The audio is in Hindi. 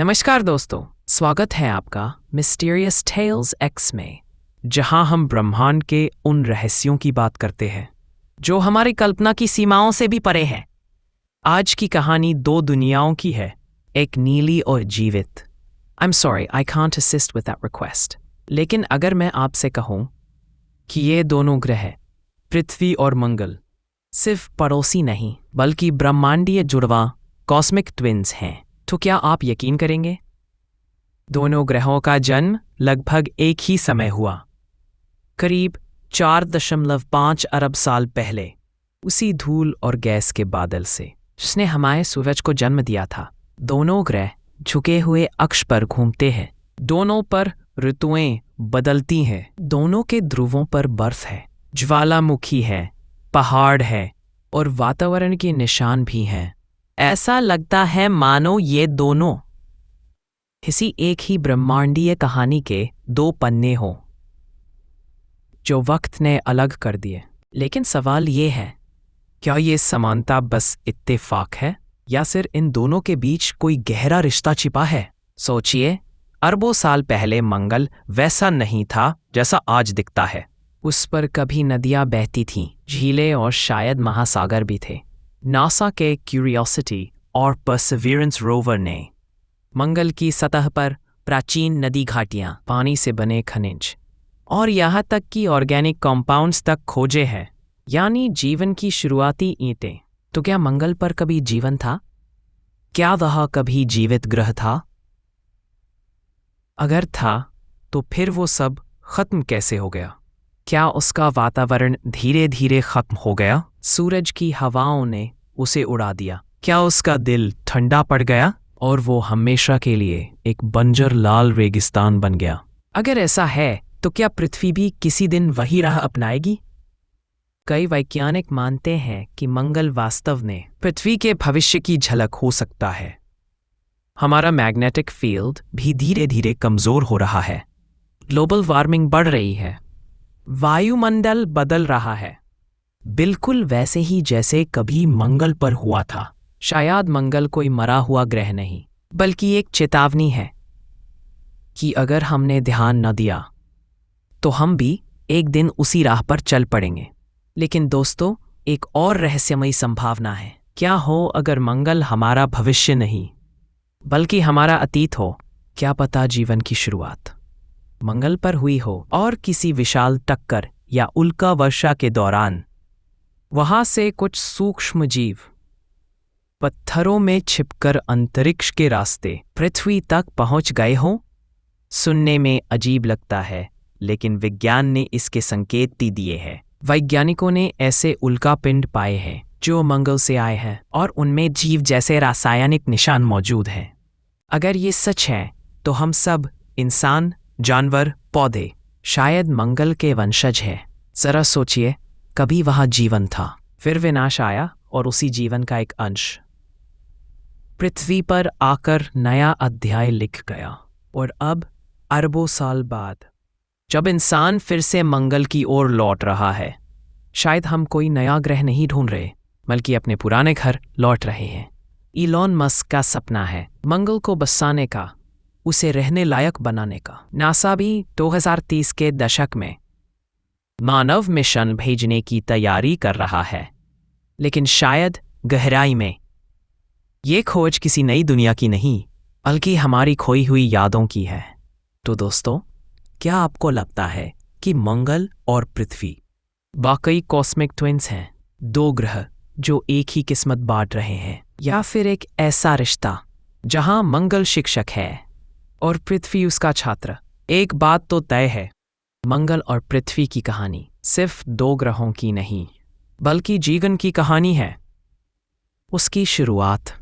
नमस्कार दोस्तों, स्वागत है आपका मिस्टीरियस टेल्स एक्स में, जहां हम ब्रह्मांड के उन रहस्यों की बात करते हैं जो हमारी कल्पना की सीमाओं से भी परे हैं। आज की कहानी दो दुनियाओं की है, एक नीली और जीवित। I'm sorry, I can't assist with that request. लेकिन अगर मैं आपसे कहूं कि ये दोनों ग्रह, पृथ्वी और मंगल, सिर्फ पड़ोसी नहीं बल्कि ब्रह्मांडीय जुड़वा कॉस्मिक ट्विन्स हैं, तो क्या आप यकीन करेंगे? दोनों ग्रहों का जन्म लगभग एक ही समय हुआ, करीब 4.5 अरब साल पहले, उसी धूल और गैस के बादल से जिसने हमारे सूरज को जन्म दिया था। दोनों ग्रह झुके हुए अक्ष पर घूमते हैं, दोनों पर ऋतुएं बदलती हैं, दोनों के ध्रुवों पर बर्फ है, ज्वालामुखी है, पहाड़ है और वातावरण के निशान भी हैं। ऐसा लगता है मानो ये दोनों किसी एक ही ब्रह्मांडीय कहानी के दो पन्ने हों जो वक्त ने अलग कर दिए। लेकिन सवाल ये है, क्या ये समानता बस इत्तेफाक है या फिर इन दोनों के बीच कोई गहरा रिश्ता छिपा है? सोचिए, अरबों साल पहले मंगल वैसा नहीं था जैसा आज दिखता है। उस पर कभी नदियां बहती थीं, झीलें और शायद महासागर भी थे। नासा के क्यूरियोसिटी और परसिवियरेंस रोवर ने मंगल की सतह पर प्राचीन नदी घाटियां, पानी से बने खनिज और यहाँ तक कि ऑर्गेनिक कंपाउंड्स तक खोजे हैं, यानी जीवन की शुरुआती ईंटें। तो क्या मंगल पर कभी जीवन था? क्या वह कभी जीवित ग्रह था? अगर था तो फिर वो सब खत्म कैसे हो गया? क्या उसका वातावरण धीरे धीरे खत्म हो गया? सूरज की हवाओं ने उसे उड़ा दिया? क्या उसका दिल ठंडा पड़ गया और वो हमेशा के लिए एक बंजर लाल रेगिस्तान बन गया? अगर ऐसा है तो क्या पृथ्वी भी किसी दिन वही राह अपनाएगी? कई वैज्ञानिक मानते हैं कि मंगल वास्तव में पृथ्वी के भविष्य की झलक हो सकता है। हमारा मैग्नेटिक फील्ड भी धीरे धीरे कमजोर हो रहा है, ग्लोबल वार्मिंग बढ़ रही है, वायुमंडल बदल रहा है, बिल्कुल वैसे ही जैसे कभी मंगल पर हुआ था। शायद मंगल कोई मरा हुआ ग्रह नहीं बल्कि एक चेतावनी है कि अगर हमने ध्यान न दिया तो हम भी एक दिन उसी राह पर चल पड़ेंगे। लेकिन दोस्तों, एक और रहस्यमयी संभावना है। क्या हो अगर मंगल हमारा भविष्य नहीं बल्कि हमारा अतीत हो? क्या पता जीवन की शुरुआत मंगल पर हुई हो और किसी विशाल टक्कर या उल्का वर्षा के दौरान वहां से कुछ सूक्ष्म जीव पत्थरों में छिपकर अंतरिक्ष के रास्ते पृथ्वी तक पहुंच गए हों। सुनने में अजीब लगता है, लेकिन विज्ञान ने इसके संकेत भी दिए हैं। वैज्ञानिकों ने ऐसे उल्कापिंड पाए हैं जो मंगल से आए हैं और उनमें जीव जैसे रासायनिक निशान मौजूद हैं। अगर ये सच है तो हम सब, इंसान, जानवर, पौधे, शायद मंगल के वंशज हैं। जरा सोचिए, कभी वहाँ जीवन था, फिर विनाश आया और उसी जीवन का एक अंश पृथ्वी पर आकर नया अध्याय लिख गया। और अब अरबों साल बाद जब इंसान फिर से मंगल की ओर लौट रहा है, शायद हम कोई नया ग्रह नहीं ढूंढ रहे बल्कि अपने पुराने घर लौट रहे हैं। इलॉन मस्क का सपना है मंगल को बसाने का, उसे रहने लायक बनाने का। नासा भी 2030 के दशक में मानव मिशन भेजने की तैयारी कर रहा है। लेकिन शायद गहराई में ये खोज किसी नई दुनिया की नहीं बल्कि हमारी खोई हुई यादों की है। तो दोस्तों, क्या आपको लगता है कि मंगल और पृथ्वी वाकई कॉस्मिक ट्विन्स हैं, दो ग्रह जो एक ही किस्मत बांट रहे हैं, या फिर एक ऐसा रिश्ता जहां मंगल शिक्षक है और पृथ्वी उसका छात्र? एक बात तो तय है, मंगल और पृथ्वी की कहानी सिर्फ दो ग्रहों की नहीं बल्कि जीवन की कहानी है। उसकी शुरुआत